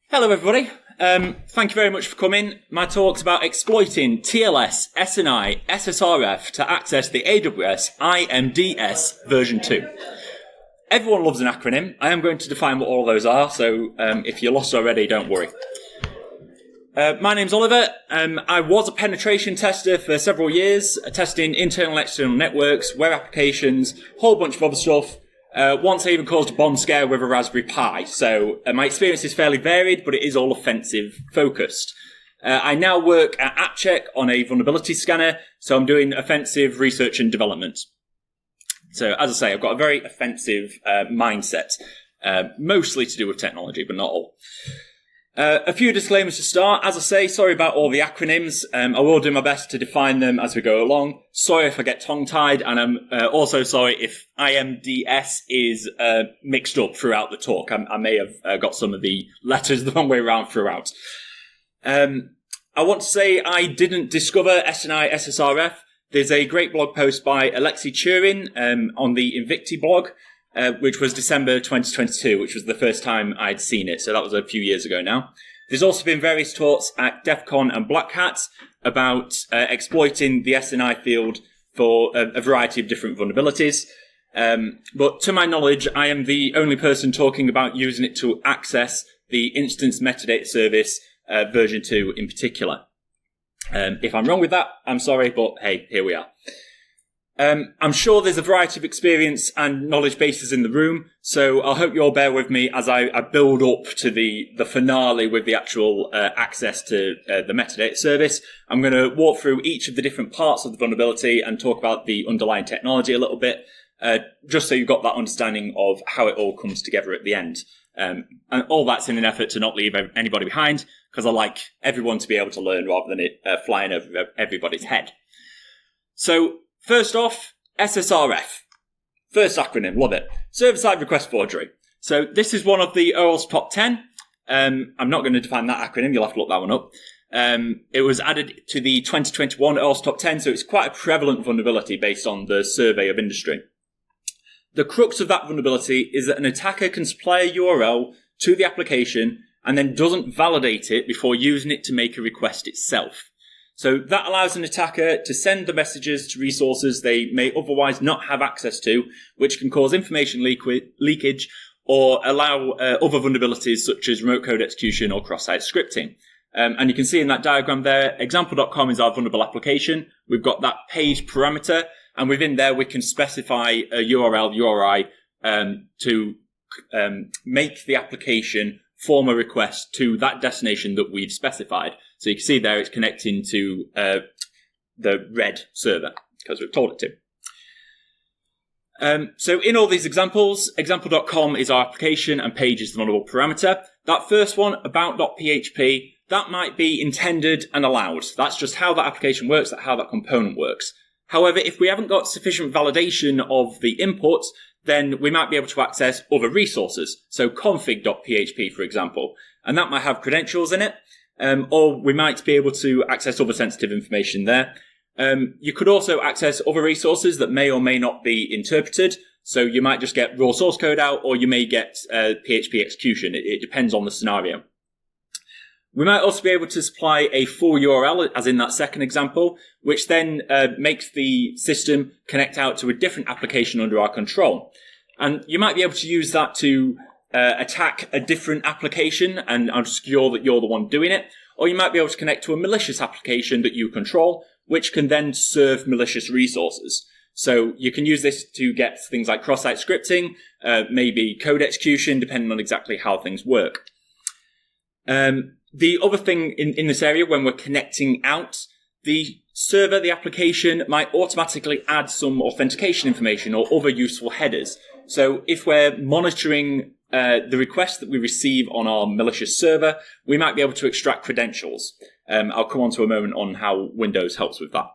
Hello everybody, thank you very much for coming. My talk's about exploiting TLS SNI SSRF to access the AWS IMDSv2. Everyone loves an acronym. I am going to define what all of those are, so if you're lost already, don't worry. My name's Oliver. I was a penetration tester for several years, testing internal and external networks, web applications, a whole bunch of other stuff. Once I even caused a bomb scare with a Raspberry Pi. So my experience is fairly varied, but it is all offensive focused. I now work at AppCheck on a vulnerability scanner, so I'm doing offensive research and development. So as I say, I've got a very offensive mindset, mostly to do with technology, but not all. A few disclaimers to start. As I say, sorry about all the acronyms. I will do my best to define them as we go along. Sorry if I get tongue-tied, and I'm also sorry if IMDS is mixed up throughout the talk. I may have got some of the letters the wrong way around throughout. I want to say I didn't discover SNI SSRF. There's a great blog post by Alexei Churin on the Invicti blog, which was December 2022, which was the first time I'd seen it. So that was a few years ago now. There's also been various talks at DEF CON and Black Hat about exploiting the SNI field for a variety of different vulnerabilities. But to my knowledge, I am the only person talking about using it to access the instance metadata service version 2 in particular. If I'm wrong with that, I'm sorry, but hey, here we are. I'm sure there's a variety of experience and knowledge bases in the room, so I hope you all bear with me as I build up to the finale with the actual access to the metadata service. I'm going to walk through each of the different parts of the vulnerability and talk about the underlying technology a little bit, just so you've got that understanding of how it all comes together at the end. And all that's in an effort to not leave anybody behind, because I like everyone to be able to learn rather than it flying over everybody's head. So, first off, SSRF. First acronym, love it. Server-side request forgery. So this is one of the OWL's top 10. I'm not going to define that acronym, you'll have to look that one up. It was added to the 2021 OWL's top 10, so it's quite a prevalent vulnerability based on the survey of industry. The crux of that vulnerability is that an attacker can supply a URL to the application and then doesn't validate it before using it to make a request itself. So that allows an attacker to send the messages to resources they may otherwise not have access to, which can cause information leakage or allow other vulnerabilities such as remote code execution or cross-site scripting. And you can see in that diagram there, example.com is our vulnerable application. We've got that page parameter, and within there we can specify a URL, URI, to make the application form a request to that destination that we've specified. So you can see there it's connecting to the red server, because we've told it to. So in all these examples, example.com is our application and page is the vulnerable parameter. That first one, about.php, that might be intended and allowed. That's just how that application works, how that component works. However, if we haven't got sufficient validation of the inputs, then we might be able to access other resources. So config.php, for example, and that might have credentials in it. Or we might be able to access other sensitive information there. You could also access other resources that may or may not be interpreted. So you might just get raw source code out, or you may get PHP execution. It depends on the scenario. We might also be able to supply a full URL, as in that second example, which then makes the system connect out to a different application under our control. And you might be able to use that to attack a different application and obscure that you're the one doing it. Or you might be able to connect to a malicious application that you control, which can then serve malicious resources. So you can use this to get things like cross-site scripting, maybe code execution, depending on exactly how things work. The other thing in this area, when we're connecting out, the server, the application, might automatically add some authentication information or other useful headers. So if we're monitoring the request that we receive on our malicious server, we might be able to extract credentials. I'll come on to a moment on how Windows helps with that.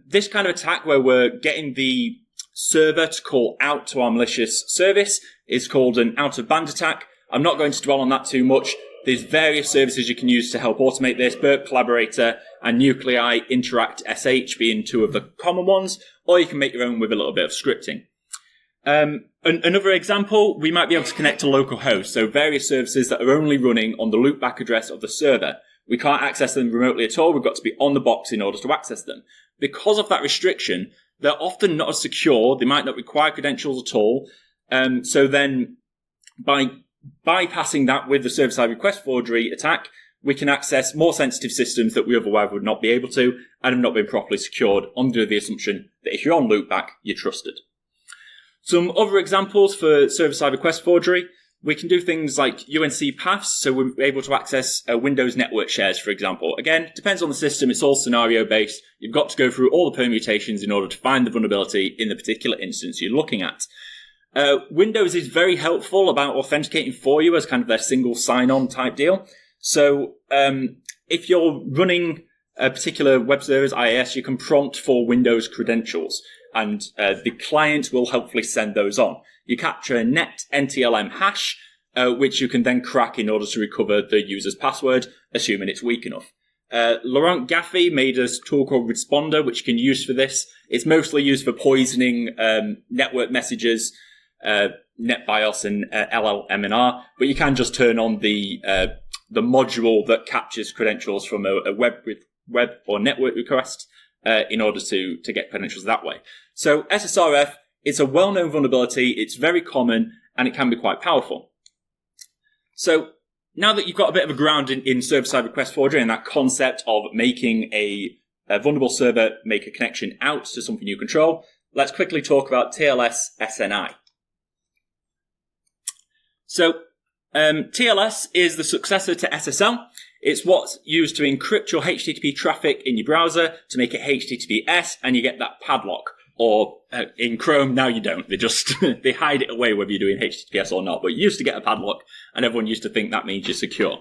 This kind of attack where we're getting the server to call out to our malicious service is called an out-of-band attack. I'm not going to dwell on that too much. There's various services you can use to help automate this. Burp Collaborator and Nuclei Interact SH being two of the common ones, or you can make your own with a little bit of scripting. Another example, we might be able to connect to local hosts, so various services that are only running on the loopback address of the server. We can't access them remotely at all. We've got to be on the box in order to access them. Because of that restriction, they're often not as secure. They might not require credentials at all. So then by bypassing that with the server-side request forgery attack, we can access more sensitive systems that we otherwise would not be able to and have not been properly secured under the assumption that if you're on loopback, you're trusted. Some other examples for server-side request forgery. We can do things like UNC paths, so we're able to access Windows network shares, for example. Again, depends on the system, it's all scenario-based. You've got to go through all the permutations in order to find the vulnerability in the particular instance you're looking at. Windows is very helpful about authenticating for you as kind of their single sign-on type deal. So if you're running a particular web service, IIS, you can prompt for Windows credentials, and the client will helpfully send those on. You capture a net NTLM hash, which you can then crack in order to recover the user's password, assuming it's weak enough. Laurent Gaffey made a tool called Responder, which you can use for this. It's mostly used for poisoning network messages, NetBIOS and LLMNR, but you can just turn on the module that captures credentials from a web or network request in order to get credentials that way. So SSRF, it's a well-known vulnerability, it's very common, and it can be quite powerful. So now that you've got a bit of a ground in server-side request forgery and that concept of making a vulnerable server make a connection out to something you control, let's quickly talk about TLS SNI. So TLS is the successor to SSL. It's what's used to encrypt your HTTP traffic in your browser to make it HTTPS, and you get that padlock. Or in Chrome, now you don't. They just they hide it away whether you're doing HTTPS or not. But you used to get a padlock, and everyone used to think that means you're secure.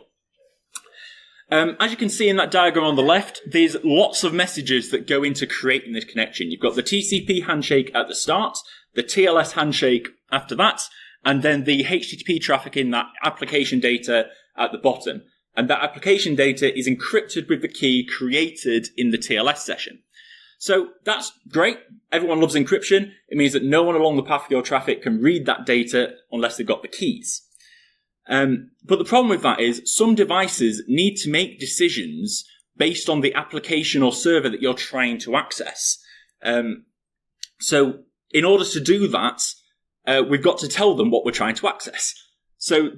As you can see in that diagram on the left, there's lots of messages that go into creating this connection. You've got the TCP handshake at the start, the TLS handshake after that, and then the HTTP traffic in that application data at the bottom. And that application data is encrypted with the key created in the TLS session. So that's great. Everyone loves encryption. It means that no one along the path of your traffic can read that data unless they've got the keys. But the problem with that is some devices need to make decisions based on the application or server that you're trying to access. So in order to do that, we've got to tell them what we're trying to access. So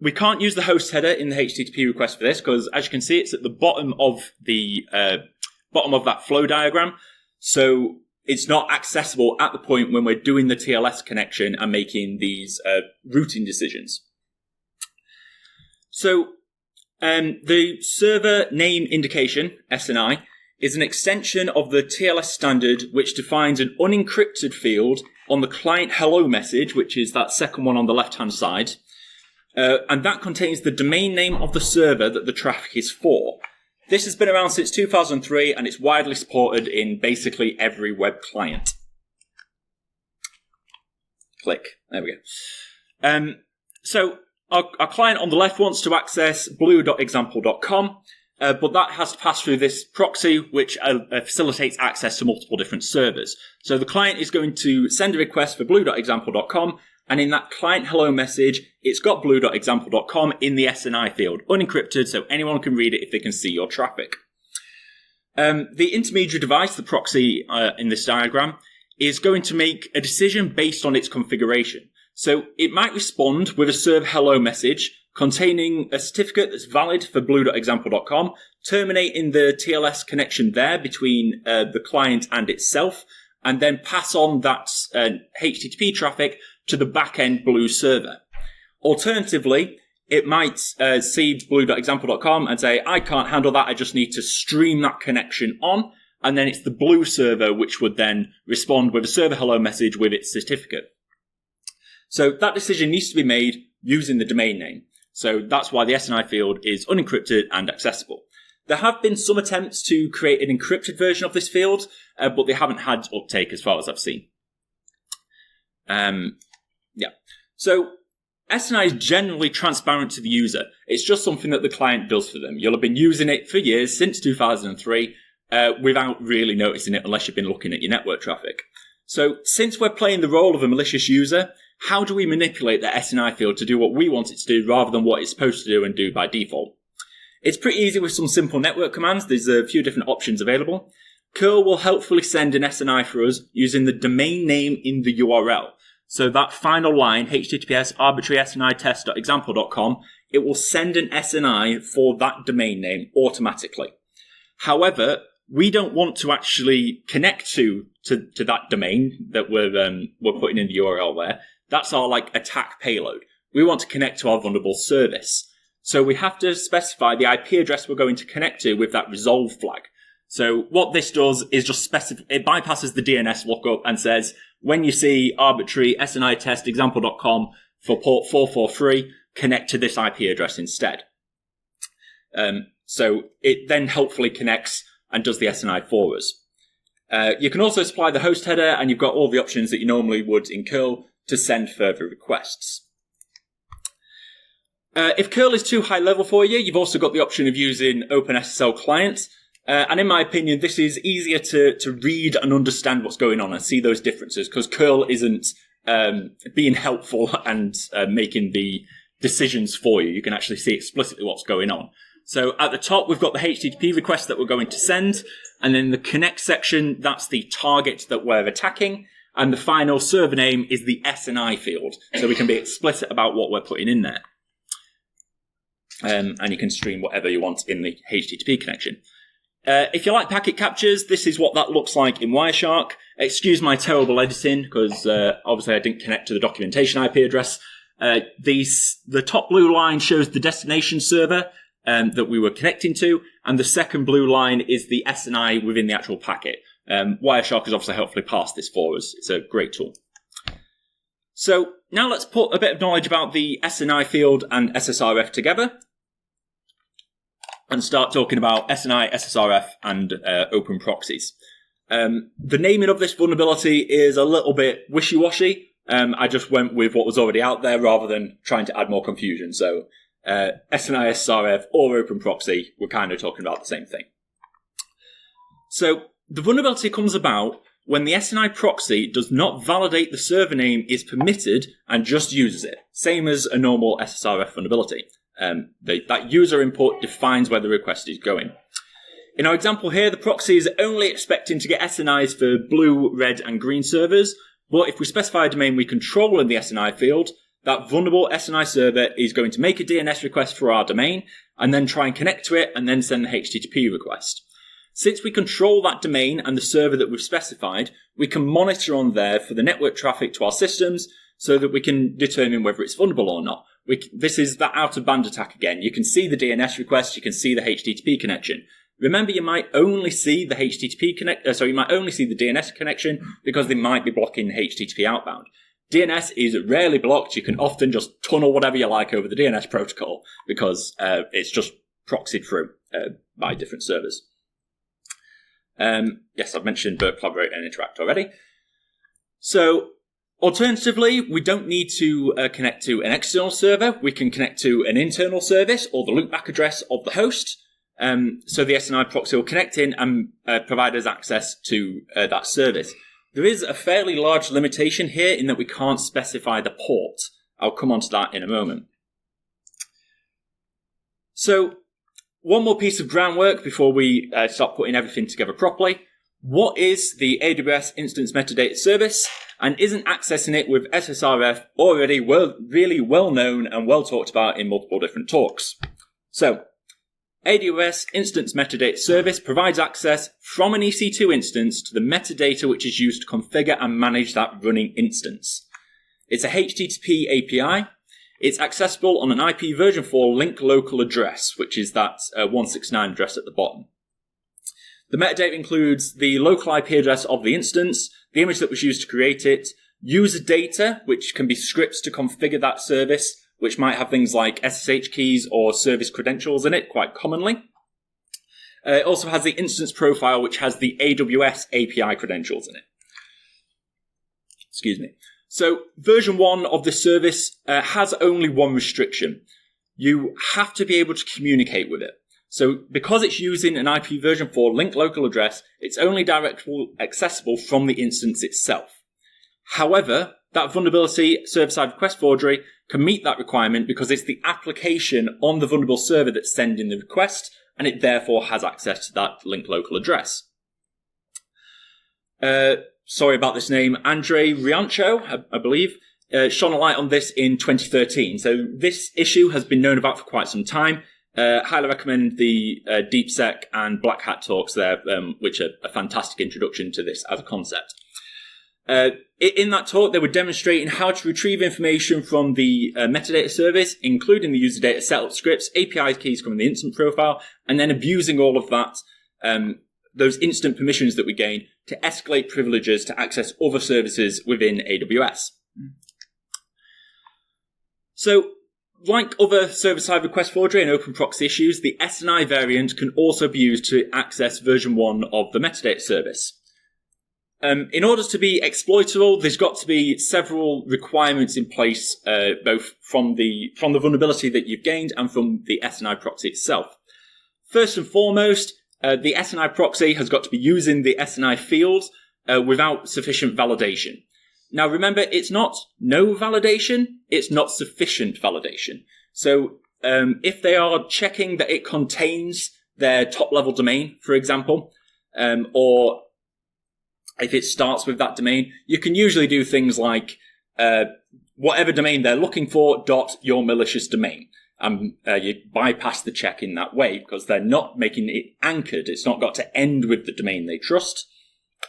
we can't use the host header in the HTTP request for this because, as you can see, it's at the bottom of the bottom of that flow diagram. So it's not accessible at the point when we're doing the TLS connection and making these routing decisions. So the server name indication, SNI, is an extension of the TLS standard which defines an unencrypted field on the client hello message, which is that second one on the left-hand side. And that contains the domain name of the server that the traffic is for. This has been around since 2003 and it's widely supported in basically every web client. Click. There we go. So our client on the left wants to access blue.example.com, but that has to pass through this proxy, which facilitates access to multiple different servers. So the client is going to send a request for blue.example.com, and in that client hello message, it's got blue.example.com in the SNI field, unencrypted, so anyone can read it if they can see your traffic. The intermediary device, the proxy in this diagram, is going to make a decision based on its configuration. So it might respond with a serve hello message containing a certificate that's valid for blue.example.com, terminating the TLS connection there between the client and itself, and then pass on that HTTP traffic to the back-end Blue server. Alternatively, it might see blue.example.com and say, I can't handle that, I just need to stream that connection on, and then it's the Blue server which would then respond with a server hello message with its certificate. So that decision needs to be made using the domain name. So that's why the SNI field is unencrypted and accessible. There have been some attempts to create an encrypted version of this field, but they haven't had uptake as far as I've seen. So SNI is generally transparent to the user. It's just something that the client does for them. You'll have been using it for years, since 2003, without really noticing it unless you've been looking at your network traffic. So since we're playing the role of a malicious user, how do we manipulate the SNI field to do what we want it to do rather than what it's supposed to do and do by default? It's pretty easy with some simple network commands. There's a few different options available. Curl will helpfully send an SNI for us using the domain name in the URL. So that final line, https arbitrary.snitest.example.com, it will send an SNI for that domain name automatically. However, we don't want to actually connect to that domain that we're putting in the URL there. That's our attack payload. We want to connect to our vulnerable service. So we have to specify the IP address we're going to connect to with that resolve flag. So what this does is just it bypasses the DNS lookup and says, when you see arbitrary SNI test example.com for port 443, connect to this IP address instead. So it then helpfully connects and does the SNI for us. You can also supply the host header, and you've got all the options that you normally would in curl to send further requests. If curl is too high level for you, you've also got the option of using OpenSSL client. And in my opinion, this is easier to read and understand what's going on and see those differences, because curl isn't being helpful and making the decisions for you. You can actually see explicitly what's going on. So at the top, we've got the HTTP request that we're going to send. And then the connect section, that's the target that we're attacking. And the final server name is the SNI field. So we can be explicit about what we're putting in there. And you can stream whatever you want in the HTTP connection. If you like packet captures, this is what that looks like in Wireshark. Excuse my terrible editing, because obviously I didn't connect to the documentation IP address. The top blue line shows the destination server that we were connecting to, and the second blue line is the SNI within the actual packet. Wireshark has obviously helpfully parsed this for us. It's a great tool. So now let's put a bit of knowledge about the SNI field and SSRF together, and start talking about SNI, SSRF, and open proxies. The naming of this vulnerability is a little bit wishy-washy. I just went with what was already out there rather than trying to add more confusion. So SNI, SSRF, or open proxy, we're kind of talking about the same thing. So the vulnerability comes about when the SNI proxy does not validate the server name is permitted and just uses it, same as a normal SSRF vulnerability. That user input defines where the request is going. In our example here, the proxy is only expecting to get SNIs for blue, red, and green servers, but if we specify a domain we control in the SNI field, that vulnerable SNI server is going to make a DNS request for our domain, and then try and connect to it, and then send the HTTP request. Since we control that domain and the server that we've specified, we can monitor on there for the network traffic to our systems, so that we can determine whether it's vulnerable or not. This is that out-of-band attack again. You can see the DNS request, you can see the HTTP connection. Remember, you might only see the you might only see the DNS connection because they might be blocking HTTP outbound. DNS is rarely blocked. You can often just tunnel whatever you like over the DNS protocol because it's just proxied through by different servers. Yes, I've mentioned Burp, Collaborate, and Interact already. So, alternatively, we don't need to connect to an external server. We can connect to an internal service or the loopback address of the host. So the SNI proxy will connect in and provide us access to that service. There is a fairly large limitation here in that we can't specify the port. I'll come on to that in a moment. So, one more piece of groundwork before we start putting everything together properly. What is the AWS Instance Metadata Service, and isn't accessing it with SSRF already really well known and well talked about in multiple different talks? So, AWS Instance Metadata Service provides access from an EC2 instance to the metadata which is used to configure and manage that running instance. It's a HTTP API. It's accessible on an IP version 4 link local address, which is that 169 address at the bottom. The metadata includes the local IP address of the instance, the image that was used to create it, user data, which can be scripts to configure that service, which might have things like SSH keys or service credentials in it quite commonly. It also has the instance profile, which has the AWS API credentials in it. Excuse me. So version 1 of this service has only one restriction. You have to be able to communicate with it. So because it's using an IP version 4 link local address, it's only directly accessible from the instance itself. However, that vulnerability server-side request forgery can meet that requirement because it's the application on the vulnerable server that's sending the request, and it therefore has access to that linked local address. Sorry about this name, Andre Riancho, I believe, shone a light on this in 2013. So this issue has been known about for quite some time. Highly recommend the DeepSec and Black Hat talks there, which are a fantastic introduction to this as a concept. In that talk, they were demonstrating how to retrieve information from the metadata service, including the user data setup scripts, API keys from the instant profile, and then abusing all of that, those instant permissions that we gain to escalate privileges to access other services within AWS. So, like other server-side request forgery and open proxy issues, the SNI variant can also be used to access version 1 of the metadata service. In order to be exploitable, there's got to be several requirements in place, both from the vulnerability that you've gained and from the SNI proxy itself. First and foremost, the SNI proxy has got to be using the SNI fields without sufficient validation. Now remember, it's not no validation, it's not sufficient validation. So if they are checking that it contains their top-level domain, for example, or if it starts with that domain, you can usually do things like whatever domain they're looking for, your malicious domain. You bypass the check in that way because they're not making it anchored. It's not got to end with the domain they trust,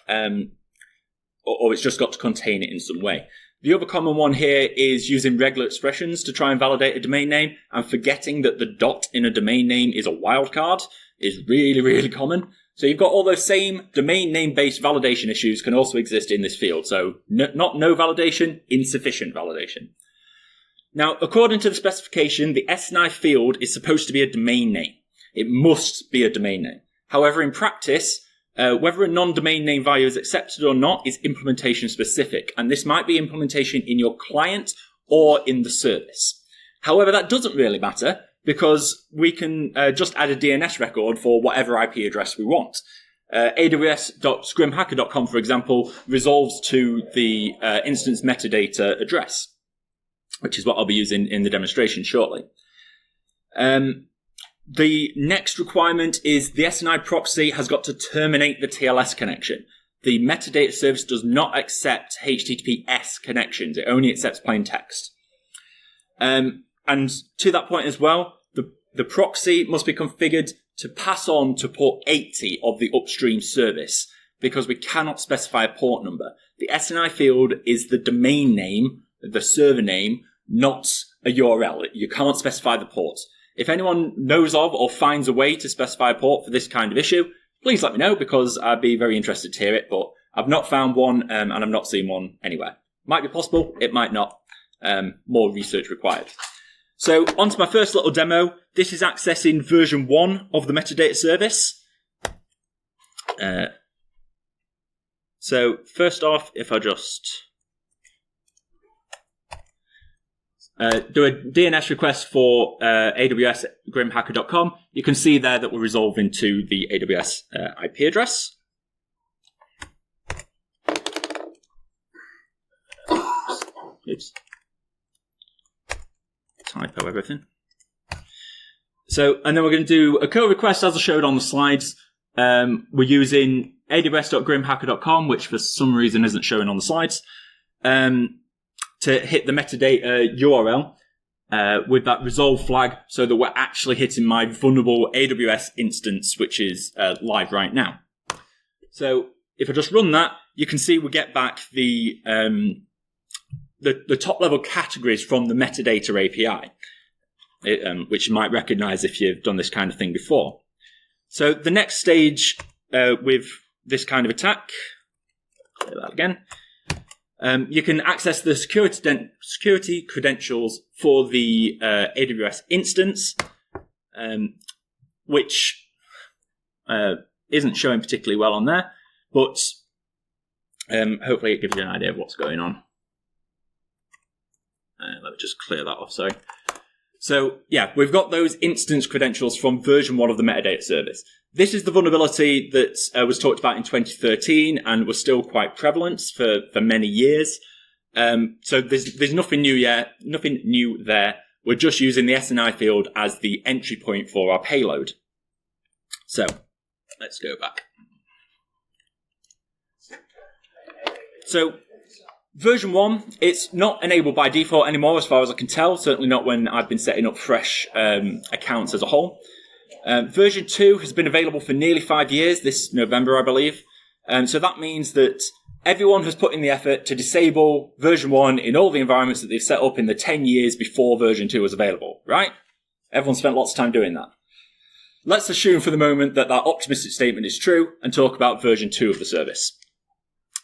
or it's just got to contain it in some way. The other common one here is using regular expressions to try and validate a domain name, and forgetting that the dot in a domain name is a wildcard is really, really common. So you've got all those same domain name-based validation issues can also exist in this field. So not no validation, insufficient validation. Now, according to the specification, the SNI field is supposed to be a domain name. It must be a domain name. However, in practice, whether a non-domain name value is accepted or not is implementation specific, and this might be implementation in your client or in the service. However, that doesn't really matter because we can just add a DNS record for whatever IP address we want. AWS.scrimhacker.com, for example, resolves to the instance metadata address, which is what I'll be using in the demonstration shortly. The next requirement is the SNI proxy has got to terminate the TLS connection. The metadata service does not accept HTTPS connections. It only accepts plain text. And to that point as well, the proxy must be configured to pass on to port 80 of the upstream service because we cannot specify a port number. The SNI field is the domain name, the server name, not a URL. You can't specify the port. If anyone knows of or finds a way to specify a port for this kind of issue, please let me know because I'd be very interested to hear it, but I've not found one and I've not seen one anywhere. Might be possible, it might not. More research required. So on to my first little demo. This is accessing version 1 of the metadata service. So first off, if I just do a DNS request for AWS grimhacker.com, you can see there that we're resolving to the AWS IP address. Oops. Typo everything. So, and then we're going to do a code request as I showed on the slides. We're using aws.grimhacker.com, which for some reason isn't showing on the slides, to hit the metadata URL with that resolve flag so that we're actually hitting my vulnerable AWS instance, which is live right now. So if I just run that, you can see we get back the top level categories from the metadata API, which you might recognize if you've done this kind of thing before. So the next stage with this kind of attack, clear that again, you can access the security credentials for the AWS instance, which isn't showing particularly well on there, but hopefully it gives you an idea of what's going on. Let me just clear that off, sorry. So yeah, we've got those instance credentials from version 1 of the metadata service. This is the vulnerability that was talked about in 2013 and was still quite prevalent for many years. So there's nothing new yet, nothing new there. We're just using the SNI field as the entry point for our payload. So let's go back. So version 1, it's not enabled by default anymore as far as I can tell, certainly not when I've been setting up fresh accounts as a whole. Version 2 has been available for nearly 5 years, this November I believe. So that means that everyone has put in the effort to disable version 1 in all the environments that they've set up in the 10 years before version 2 was available, right? Everyone spent lots of time doing that. Let's assume for the moment that that optimistic statement is true and talk about version 2 of the service.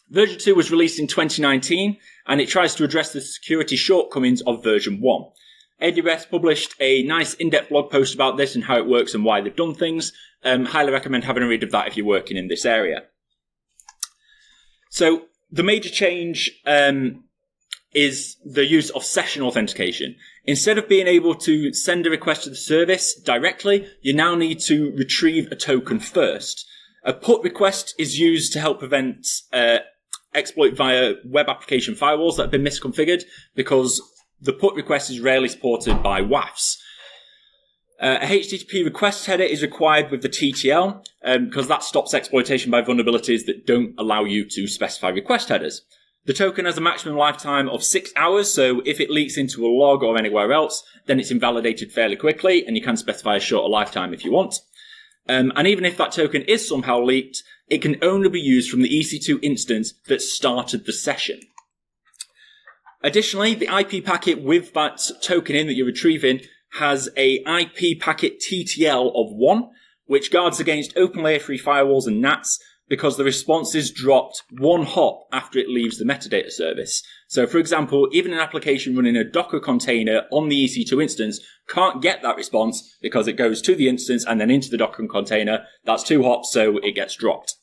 Version 2 was released in 2019 and it tries to address the security shortcomings of version 1. AWS published a nice in-depth blog post about this and how it works and why they've done things. Highly recommend having a read of that if you're working in this area. So the major change is the use of session authentication. Instead of being able to send a request to the service directly, you now need to retrieve a token first. A put request is used to help prevent exploit via web application firewalls that have been misconfigured because the put request is rarely supported by WAFs. A HTTP request header is required with the TTL because that stops exploitation by vulnerabilities that don't allow you to specify request headers. The token has a maximum lifetime of 6 hours, so if it leaks into a log or anywhere else, then it's invalidated fairly quickly, and you can specify a shorter lifetime if you want. And even if that token is somehow leaked, it can only be used from the EC2 instance that started the session. Additionally, the IP packet with that token in that you're retrieving has a IP packet TTL of 1, which guards against open layer 3 firewalls and NATs because the response is dropped 1 hop after it leaves the metadata service. So for example, even an application running a Docker container on the EC2 instance can't get that response because it goes to the instance and then into the Docker container. That's 2 hops, so it gets dropped.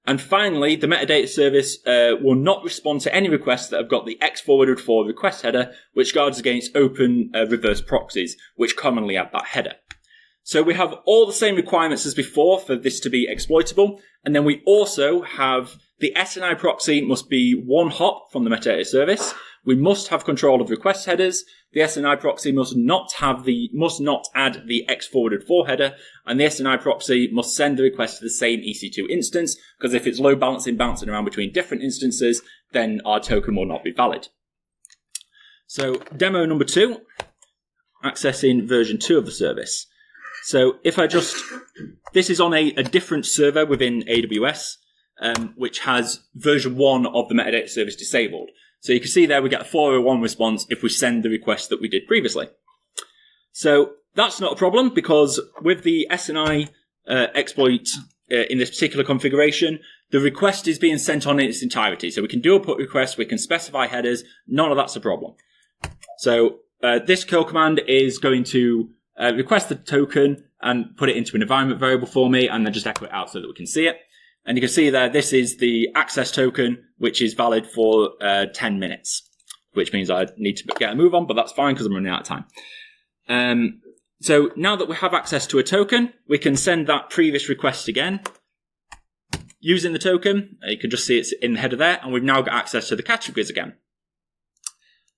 And finally, the metadata service will not respond to any requests that have got the X-forwarded for request header, which guards against open reverse proxies, which commonly have that header. So we have all the same requirements as before for this to be exploitable. And then we also have the SNI proxy must be 1 hop from the metadata service. We must have control of request headers. The SNI proxy must not add the X-forwarded for header, and the SNI proxy must send the request to the same EC2 instance, because if it's load balancing, bouncing around between different instances, then our token will not be valid. So demo number 2, accessing version 2 of the service. So if I this is on a different server within AWS, which has version 1 of the metadata service disabled. So you can see there we get a 401 response if we send the request that we did previously. So that's not a problem because with the SNI exploit in this particular configuration, the request is being sent on in its entirety. So we can do a put request, we can specify headers, none of that's a problem. So this curl command is going to request the token and put it into an environment variable for me and then just echo it out so that we can see it. And you can see there, this is the access token, which is valid for 10 minutes, which means I need to get a move on, but that's fine because I'm running out of time. So now that we have access to a token, we can send that previous request again. Using the token, you can just see it's in the header there, and we've now got access to the categories again.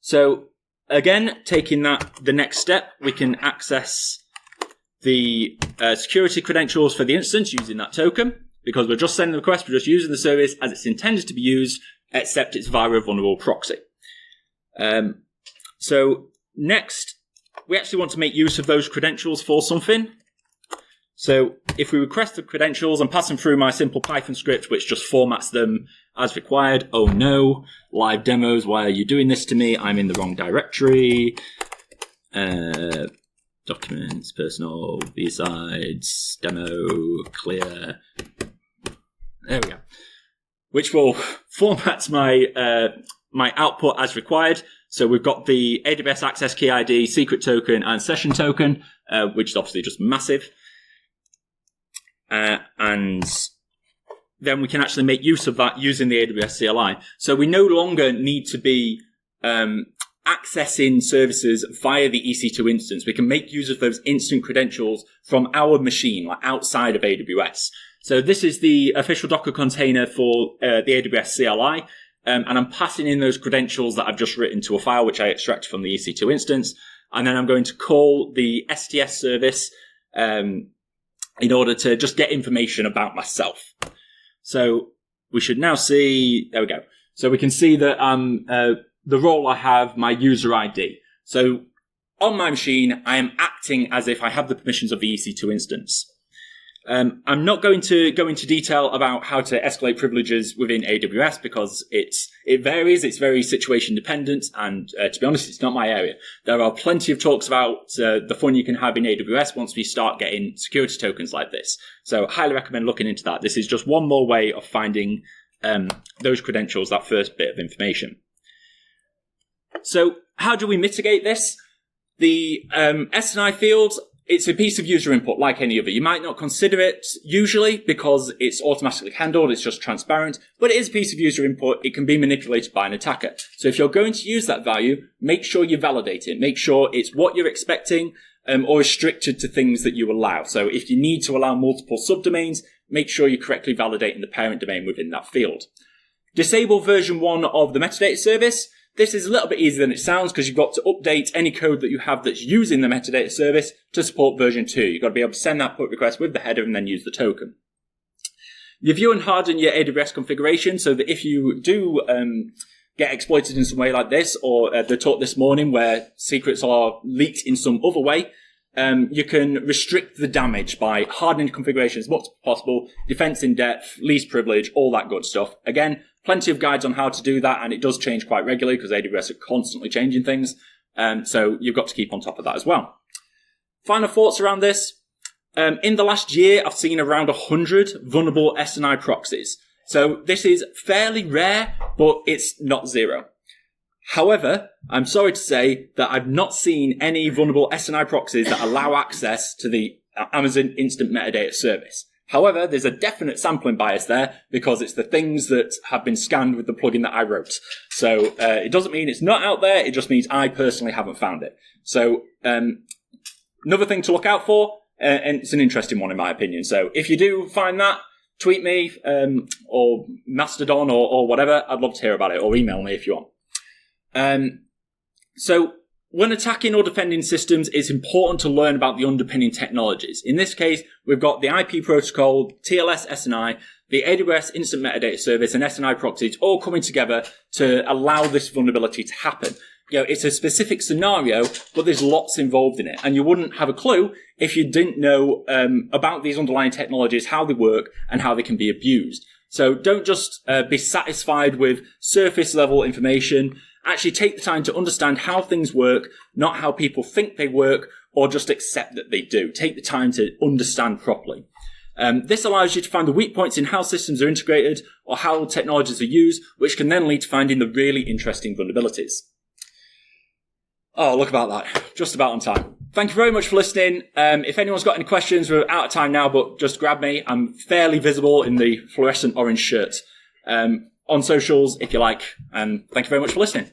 So again, taking that the next step, we can access the security credentials for the instance using that token. Because we're just sending the request, we're just using the service as it's intended to be used, except it's via a vulnerable proxy. So next, we actually want to make use of those credentials for something. So if we request the credentials, I'm passing through my simple Python script, which just formats them as required. Oh no, live demos, why are you doing this to me? I'm in the wrong directory. Documents, personal, B-sides, demo, clear. There we go. Which will format my my output as required. So we've got the AWS Access Key ID, secret token, and session token, which is obviously just massive. And then we can actually make use of that using the AWS CLI. So we no longer need to be accessing services via the EC2 instance. We can make use of those instant credentials from our machine, like outside of AWS. So this is the official Docker container for the AWS CLI. And I'm passing in those credentials that I've just written to a file, which I extract from the EC2 instance. And then I'm going to call the STS service in order to just get information about myself. So we should now see, there we go. So we can see that the role I have, my user ID. So on my machine, I am acting as if I have the permissions of the EC2 instance. I'm not going to go into detail about how to escalate privileges within AWS because it varies. It's very situation dependent. And to be honest, it's not my area. There are plenty of talks about the fun you can have in AWS once we start getting security tokens like this. So highly recommend looking into that. This is just one more way of finding those credentials, that first bit of information. So how do we mitigate this? The SNI fields, it's a piece of user input like any other. You might not consider it usually because it's automatically handled. It's just transparent, but it is a piece of user input. It can be manipulated by an attacker. So if you're going to use that value, make sure you validate it. Make sure it's what you're expecting or restricted to things that you allow. So if you need to allow multiple subdomains, make sure you're correctly validating the parent domain within that field. Disable version 1 of the metadata service. This is a little bit easier than it sounds because you've got to update any code that you have that's using the metadata service to support version 2. You've got to be able to send that pull request with the header and then use the token. Review and harden your AWS configuration so that if you do get exploited in some way like this, or the talk this morning where secrets are leaked in some other way, you can restrict the damage by hardening configuration as much as possible, defense in depth, least privilege, all that good stuff. Again, plenty of guides on how to do that, and it does change quite regularly because AWS are constantly changing things. So you've got to keep on top of that as well. Final thoughts around this. In the last year, I've seen around 100 vulnerable SNI proxies. So this is fairly rare, but it's not zero. However, I'm sorry to say that I've not seen any vulnerable SNI proxies that allow access to the Amazon Instant Metadata Service. However, there's a definite sampling bias there because it's the things that have been scanned with the plugin that I wrote. So it doesn't mean it's not out there. It just means I personally haven't found it. So another thing to look out for, and it's an interesting one in my opinion. So if you do find that, tweet me or Mastodon or whatever. I'd love to hear about it, or email me if you want. So when attacking or defending systems, it's important to learn about the underpinning technologies. In this case, we've got the IP protocol, TLS SNI, the AWS Instant Metadata Service, and SNI proxies all coming together to allow this vulnerability to happen. You know, it's a specific scenario, but there's lots involved in it. And you wouldn't have a clue if you didn't know about these underlying technologies, how they work, and how they can be abused. So don't just be satisfied with surface level information. Actually take the time to understand how things work, not how people think they work, or just accept that they do. Take the time to understand properly. This allows you to find the weak points in how systems are integrated or how technologies are used, which can then lead to finding the really interesting vulnerabilities. Oh, look about that. Just about on time. Thank you very much for listening. If anyone's got any questions, we're out of time now, but just grab me. I'm fairly visible in the fluorescent orange shirt. On socials if you like, and thank you very much for listening.